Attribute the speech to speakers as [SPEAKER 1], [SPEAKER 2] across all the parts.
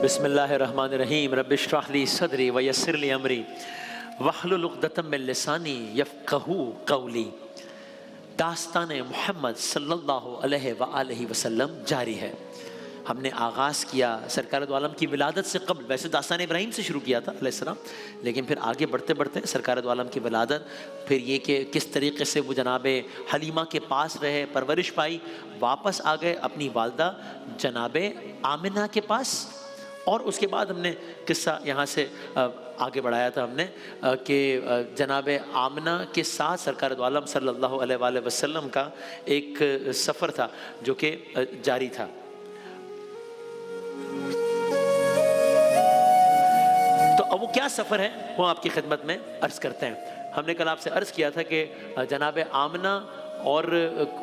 [SPEAKER 1] بسم اللہ الرحمن الرحیم رب اشرح لی صدری ویسر لی امری واحلل عقدۃ من لسانی یفقہوا قولی۔ داستان محمد صلی اللہ علیہ وآلہ وسلم جاری ہے۔ ہم نے آغاز کیا سرکار دو عالم کی ولادت سے قبل، ویسے داستان ابراہیم سے شروع کیا تھا علیہ السلام، لیکن پھر آگے بڑھتے بڑھتے سرکار دو عالم کی ولادت، پھر یہ کہ کس طریقے سے وہ جناب حلیمہ کے پاس رہے، پرورش پائی، واپس آ گئے اپنی والدہ جناب آمنہ کے پاس، اور اس کے بعد ہم نے قصہ یہاں سے آگے بڑھایا تھا ہم نے کہ جناب آمنہ کے ساتھ سرکار دو عالم صلی اللہ علیہ وآلہ وسلم کا ایک سفر تھا جو کہ جاری تھا۔ تو اب وہ کیا سفر ہے وہ آپ کی خدمت میں عرض کرتے ہیں۔ ہم نے کل آپ سے عرض کیا تھا کہ جناب آمنہ اور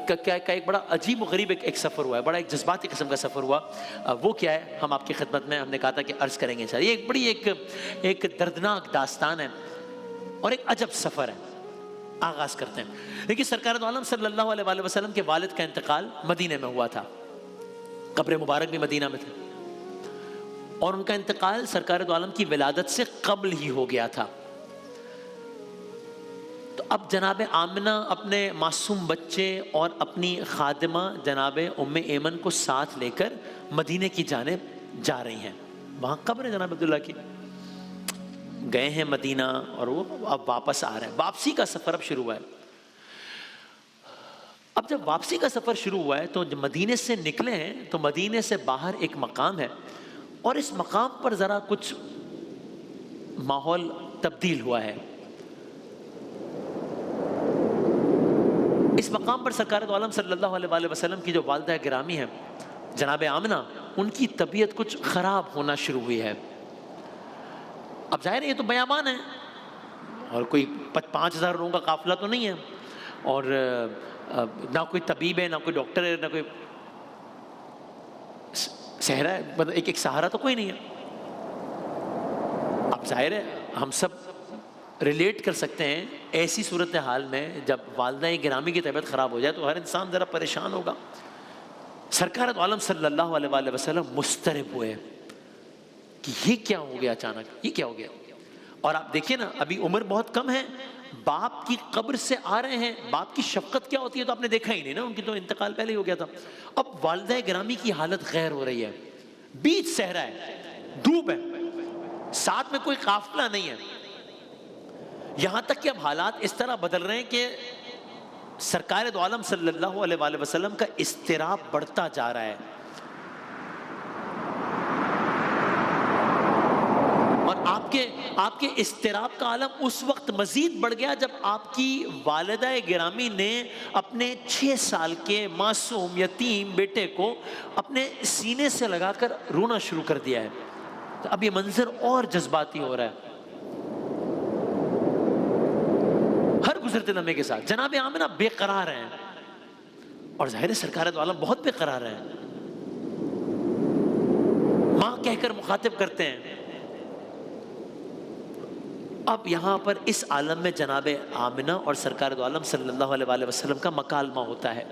[SPEAKER 1] کا ایک بڑا عجیب و غریب ایک سفر ہوا ہے، بڑا ایک جذباتی قسم کا سفر ہوا۔ وہ کیا ہے ہم آپ کی خدمت میں ہم نے کہا تھا کہ عرض کریں گے۔ یہ ایک بڑی ایک دردناک داستان ہے اور ایک عجب سفر ہے۔ آغاز کرتے ہیں۔ دیکھیے سرکار دو عالم صلی اللہ علیہ وآلہ وسلم کے والد کا انتقال مدینے میں ہوا تھا، قبر مبارک بھی مدینہ میں تھا، اور ان کا انتقال سرکار دو عالم کی ولادت سے قبل ہی ہو گیا تھا۔ تو اب جناب آمنہ اپنے معصوم بچے اور اپنی خادمہ جناب ام ایمن کو ساتھ لے کر مدینے کی جانب جا رہی ہیں۔ وہاں قبر ہے جناب عبداللہ کی، گئے ہیں مدینہ اور وہ اب واپس آ رہے ہیں۔ واپسی کا سفر اب شروع ہوا ہے۔ اب جب واپسی کا سفر شروع ہوا ہے تو جب مدینے سے نکلے ہیں تو مدینے سے باہر ایک مقام ہے، اور اس مقام پر ذرا کچھ ماحول تبدیل ہوا ہے۔ اس مقام پر سرکار دو عالم صلی اللہ علیہ وآلہ وسلم کی جو والدہ گرامی ہیں جناب آمنہ، ان کی طبیعت کچھ خراب ہونا شروع ہوئی ہے۔ اب ظاہر ہے یہ تو بیابان ہے اور کوئی 5000 لوگوں کا قافلہ تو نہیں ہے، اور نہ کوئی طبیب ہے، نہ کوئی ڈاکٹر ہے، نہ کوئی صحرا ہے، مطلب ایک سہارا تو کوئی نہیں ہے۔ اب ظاہر ہے ہم سب ریلیٹ کر سکتے ہیں ایسی صورتحال میں جب والدہ گرامی کی طبیعت خراب ہو جائے تو ہر انسان ذرا پریشان ہوگا۔ سرکار دو عالم صلی اللہ علیہ وآلہ وسلم مضطرب ہوئے کہ یہ کیا ہو گیا اچانک، یہ کیا ہو گیا۔ اور آپ دیکھیے نا ابھی عمر بہت کم ہے، باپ کی قبر سے آ رہے ہیں، باپ کی شفقت کیا ہوتی ہے تو آپ نے دیکھا ہی نہیں نا، ان کی تو انتقال پہلے ہی ہو گیا تھا۔ اب والدہ گرامی کی حالت غیر ہو رہی ہے، بیچ صحرا ہے، دھوپ ہے، ساتھ میں کوئی قافلہ نہیں ہے، یہاں تک کہ اب حالات اس طرح بدل رہے ہیں کہ سرکار دو عالم صلی اللہ علیہ وآلہ وسلم کا اضطراب بڑھتا جا رہا ہے، اور آپ کے اضطراب کا عالم اس وقت مزید بڑھ گیا جب آپ کی والدہ گرامی نے اپنے 6 سال کے معصوم یتیم بیٹے کو اپنے سینے سے لگا کر رونا شروع کر دیا ہے۔ تو اب یہ منظر اور جذباتی ہو رہا ہے ہر گزرتے لمحے کے ساتھ۔ جناب آمنہ بے قرار ہیں، اور ظاہر سرکار دو عالم بہت بے قرار ہیں، ماں کہہ کر مخاطب کرتے ہیں۔ اب یہاں پر اس عالم میں جناب آمنہ اور سرکار دو عالم صلی اللہ علیہ وآلہ وسلم کا مکالمہ ہوتا ہے،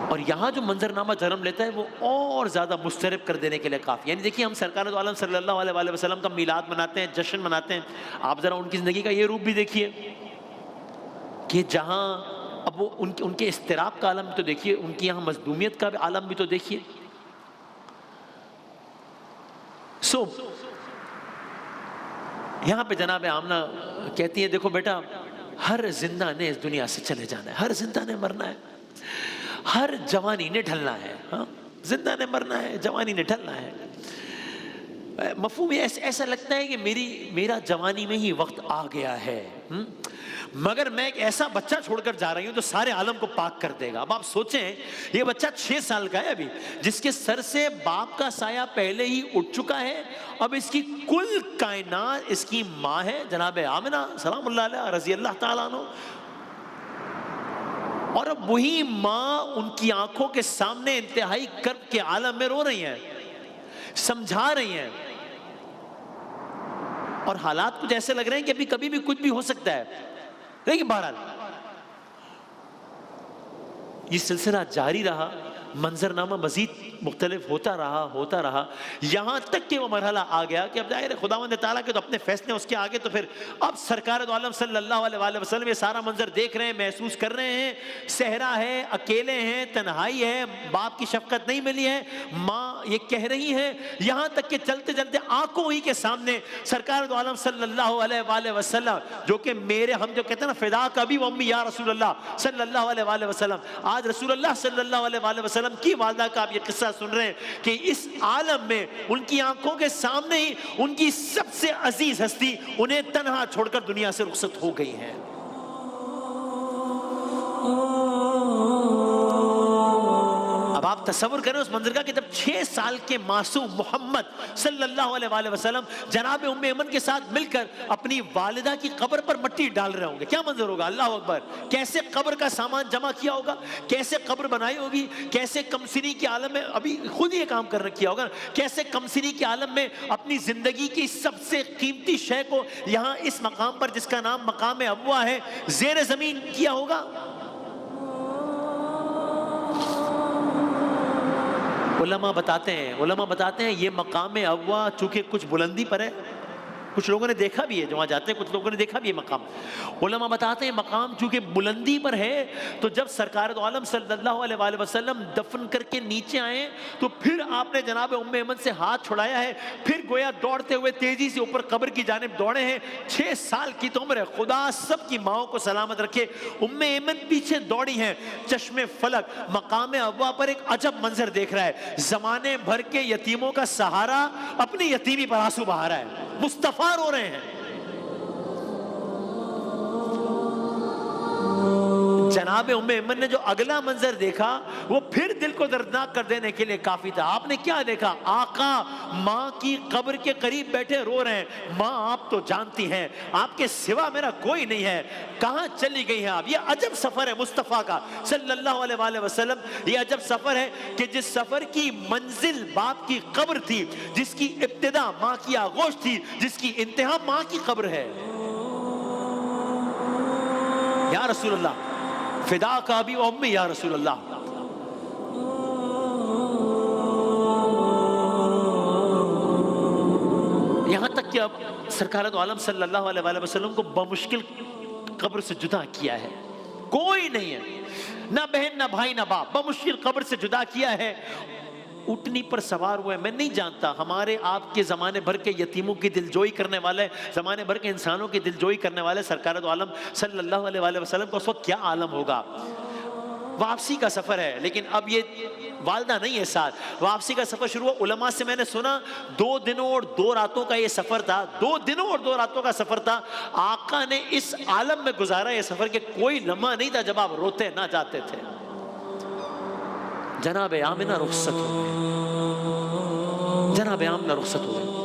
[SPEAKER 1] اور یہاں جو منظرنامہ جنم لیتا ہے وہ اور زیادہ مضطرب کر دینے کے لیے کافی۔ یعنی دیکھیے ہم سرکار دو عالم صلی اللہ علیہ وآلہ وسلم کا میلاد مناتے ہیں، جشن مناتے ہیں، آپ ذرا ان کی زندگی کا یہ روپ بھی دیکھیے کہ جہاں اب وہ ان کے اضطراب کا عالم بھی تو دیکھیے، ان کی یہاں مظلومیت کا عالم بھی تو دیکھیے۔ یہاں پہ جناب آمنہ کہتی ہیں دیکھو بیٹا، ہر زندہ نے اس دنیا سے چلے جانا ہے، ہر زندہ نے مرنا ہے، ہر جوانی نے ڈھلنا ہے، ہاں زندہ نے مرنا ہے، جوانی نے ڈھلنا ہے۔ مفہوم ایسا لگتا ہے کہ میرا جوانی میں ہی وقت آ گیا ہے، مگر میں ایک ایسا بچہ چھوڑ کر جا رہی ہوں جو سارے عالم کو پاک کر دے گا۔ اب آپ سوچیں یہ بچہ 6 سال کا ہے ابھی، جس کے سر سے باپ کا سایہ پہلے ہی اٹھ چکا ہے، اب اس کی کل کائنات اس کی ماں ہے جناب آمنہ سلام اللہ علیہ رضی اللہ تعالیٰ عنہ، اور اب وہی ماں ان کی آنکھوں کے سامنے انتہائی کرب کے عالم میں رو رہی ہیں، سمجھا رہی ہیں، اور حالات کچھ ایسے لگ رہے ہیں کہ ابھی کبھی بھی کچھ بھی ہو سکتا ہے۔ لیکن بہرحال یہ سلسلہ جاری رہا منظرنامہ مزید مختلف ہوتا رہا یہاں تک کہ وہ مرحلہ آ گیا کہ اب ظاہر خداوند تعالیٰ کے تو اپنے فیصلے اس کے آگے، تو پھر اب سرکار دو عالم صلی اللہ علیہ وسلم یہ سارا منظر دیکھ رہے ہیں، محسوس کر رہے ہیں، صحرا ہے، اکیلے ہیں، تنہائی ہے، باپ کی شفقت نہیں ملی ہے، ماں یہ کہہ رہی ہے، یہاں تک کہ چلتے چلتے آنکھوں ہی کے سامنے سرکار دو عالم صلی اللہ علیہ وسلم جو کہ ہم جو کہتے ہیں نا فدا کا بھی امی یا رسول اللہ صلی اللہ علیہ وسلم، آج رسول اللہ صلی اللہ علیہ وسلم کی والدہ کا آپ یہ قصہ سن رہے ہیں کہ اس عالم میں ان کی آنکھوں کے سامنے ہی ان کی سب سے عزیز ہستی انہیں تنہا چھوڑ کر دنیا سے رخصت ہو گئی ہے۔ اب آپ تصور کریں اس منظر کا کہ جب 6 سال کے معصوم محمد صلی اللہ علیہ وسلم جناب ام ایمن کے ساتھ مل کر اپنی والدہ کی قبر پر مٹی ڈال رہے ہوں گے، کیا منظر ہوگا؟ اللہ اکبر! کیسے قبر کا سامان جمع کیا ہوگا، کیسے قبر بنائی ہوگی، کیسے کمسنی کے عالم میں ابھی خود یہ کام کر کیا ہوگا، کیسے کمسنی کے عالم میں اپنی زندگی کی سب سے قیمتی شے کو یہاں اس مقام پر جس کا نام مقام ابوا ہے زیر زمین کیا ہوگا۔ علماء بتاتے ہیں یہ مقام ابوا چونکہ کچھ بلندی پر ہے، کچھ لوگوں نے دیکھا بھی ہے جو وہاں جاتے ہیں، کچھ لوگوں نے دیکھا بھی ہے مقام، علماء بتاتے ہیں مقام چونکہ بلندی پر ہے تو جب سرکار دو عالم صلی اللہ علیہ وسلم دفن کر کے نیچے آئے تو پھر آپ نے جناب ام ایمن سے ہاتھ چھڑایا ہے، پھر گویا دوڑتے ہوئے تیزی سے اوپر قبر کی جانب دوڑے ہیں۔ 6 سال کی تو عمر ہے، خدا سب کی ماؤں کو سلامت رکھے۔ ام ایمن پیچھے دوڑی ہیں، چشم فلک مقام ابوا پر ایک عجب منظر دیکھ رہا ہے، زمانے بھر کے یتیموں کا سہارا اپنی یتیمی پر آنسو بہا رہا ہے، مصطفیٰ رو رہے ہیں۔ جناب ام ایمن نے جو اگلا منظر دیکھا وہ پھر دل کو دردناک کر دینے کے لیے کافی تھا۔ آپ نے کیا دیکھا؟ آقا ماں کی قبر کے قریب بیٹھے رو رہے ہیں، ماں آپ تو جانتی ہیں آپ کے سوا میرا کوئی نہیں ہے، کہاں چلی گئی ہیں آپ؟ یہ عجب سفر ہے مصطفیٰ کا صلی اللہ علیہ وسلم، یہ عجب سفر ہے کہ جس سفر کی منزل باپ کی قبر تھی، جس کی ابتدا ماں کی آغوش تھی، جس کی انتہا ماں کی قبر ہے۔ یا رسول اللہ فدا کا ابی و امی یا رسول اللہ۔ یہاں تک کہ اب سرکار دو عالم صلی اللہ علیہ وسلم کو بمشکل قبر سے جدا کیا ہے، کوئی نہیں ہے، نہ بہن نہ بھائی نہ باپ، بمشکل قبر سے جدا کیا ہے، اٹھنی پر سوار ہوئے۔ میں نہیں جانتا ہمارے آپ کے زمانے بھر کے یتیموں کی دلجوئی کرنے والے، زمانے بھر کے انسانوں کی دلجوئی کرنے والے سرکار دو عالم صلی اللہ علیہ وسلم کو اس وقت کیا عالم ہوگا۔ واپسی کا سفر ہے، لیکن اب یہ والدہ نہیں ہے ساتھ، واپسی کا سفر شروع ہوا۔ علماء سے میں نے سنا 2 دنوں اور 2 راتوں کا یہ سفر تھا، 2 دنوں اور 2 راتوں کا سفر تھا۔ آقا نے اس عالم میں گزارا یہ سفر کہ کوئی لمحہ نہیں تھا جب آپ روتے نہ جاتے تھے۔ جناب آمنہ رخصت ہو گئے، جناب آمنہ رخصت ہو گئے۔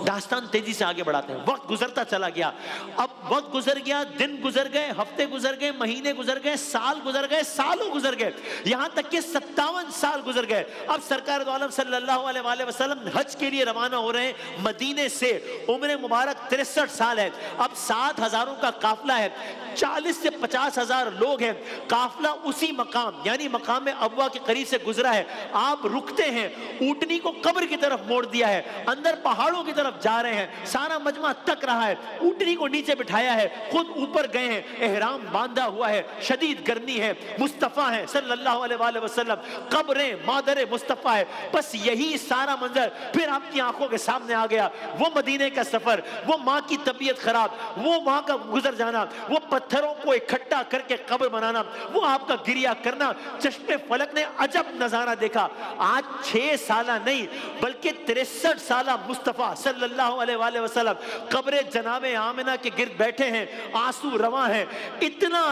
[SPEAKER 1] داستان تیزی سے آگے بڑھاتے ہیں، وقت گزرتا چلا گیا، اب وقت گزر گیا، دن گزر گئے، ہفتے گزر گئے، مہینے گزر گئے، سال گزر گئے، سالوں گزر گئے، یہاں تک کہ 57 سال گزر گئے۔ اب سرکار دو عالم صلی اللہ علیہ وسلم حج کے لیے روانہ ہو رہے ہیں مدینے سے، عمر مبارک 63 سال ہے، اب 7,000 کا قافلہ ہے، 40 سے 50,000 لوگ ہیں، قافلہ اسی مقام یعنی مقام ابوا کے قریب سے گزرا ہے۔ آپ رکتے ہیں، اونٹنی کو قبر کی طرف موڑ دیا ہے، اندر پہاڑوں کی طرف جا رہے ہیں، سارا مجمع تک رہا ہے، اونٹنی کو نیچے بٹھایا ہے، خود اوپر گئے ہیں، احرام باندھا ہوا ہے، شدید گرمی ہے، مصطفیٰ ہے صلی اللہ علیہ وسلم، قبریں مادر مصطفیٰ ہے۔ بس یہی سارا منظر پھر آپ کی آنکھوں کے سامنے آ گیا، وہ مدینے کا سفر، وہ ماں کی طبیعت خراب، وہ ماں کا گزر جانا، وہ پتھروں کو اکٹھا کر کے قبر بنانا، وہ آپ کا گریہ کرنا۔ چشم فلک نے عجب نظارہ دیکھا، آج 6 سالہ نہیں بلکہ 63 سالہ مصطفیٰ صلی اللہ علیہ وسلم قبر جناب آمنہ کے گرد بیٹھے ہیں، آنسو رواں ہیں، اتنا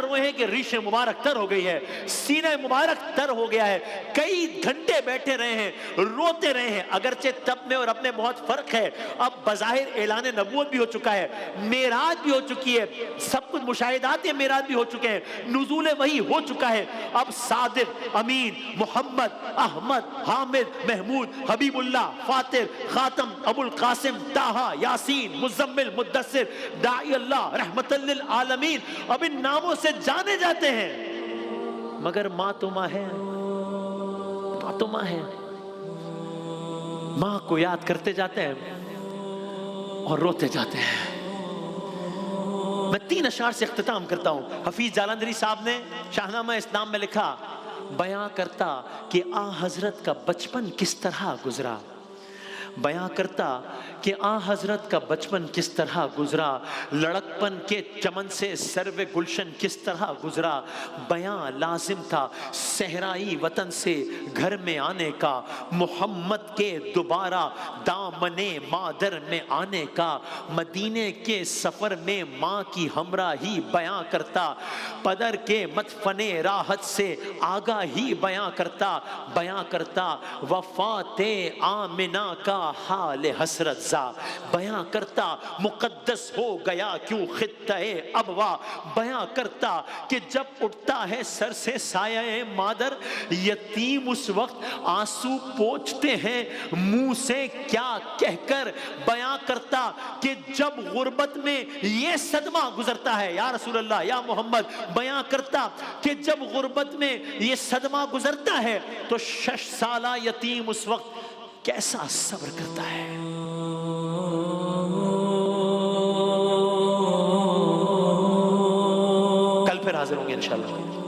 [SPEAKER 1] روئے ہیں کہ ریش مبارک تر ہو گئی ہے، سینہ مبارک تر ہو گیا ہے، کئی گھنٹے بیٹھے رہے ہیں، روتے رہے ہیں۔ اگرچہ تب میں اور اب میں بہت فرق ہے، اب بظاہر اعلان نبوت بھی ہو چکا ہے، معراج بھی ہو چکی ہے، سب کچھ مشاہدات معراج بھی ہو چکے ہیں، نزول وحی ہو چکا ہے۔ اب صادق، امین، محمد، احمد، حامد، محمود، حبیب اللہ، فاتر، خاتم، ابو القاسم، طٰہٰ، یاسین، مزمل، مدثر، داعی اللہ، رحمت للعالمین، اب ان ناموں سے جانے جاتے ہیں۔ مگر ماں تو ماں ہے، ماں تو ماں ہے. ماں کو یاد کرتے جاتے ہیں اور روتے جاتے ہیں. میں 3 اشعار سے اختتام کرتا ہوں. حفیظ جالندھری صاحب نے شاہنامہ اسلام میں لکھا، بیاں کرتا کہ آ حضرت کا بچپن کس طرح گزرا. بیاں کرتا کہ آ حضرت کا بچپن کس طرح گزرا، لڑکپن کے چمن سے سرو گلشن کس طرح گزرا. بیاں لازم تھا صحرائی وطن سے گھر میں آنے کا، محمد کے دوبارہ دامنے مادر میں آنے کا. مدینے کے سفر میں ماں کی ہمراہی بیاں کرتا، پدر کے مدفن راحت سے آگاہی بیاں کرتا. بیاں کرتا وفات آمنہ کا حال حسرت زا. بیاں کرتا مقدس ہو گیا کیوں خطہ ابوا. بیاں کرتا کہ جب اٹھتا ہے سر سے سایہ مادر، یتیم اس وقت آنسو پوچھتے ہیں منہ سے کیا کہہ کر. بیاں کرتا کہ جب غربت میں یہ صدمہ گزرتا ہے، یا رسول اللہ یا محمد. بیاں کرتا کہ جب غربت میں یہ صدمہ گزرتا ہے تو 6 سالہ یتیم اس وقت کیسا صبر کرتا ہے. کل پھر حاضر ہوں گے انشاءاللہ.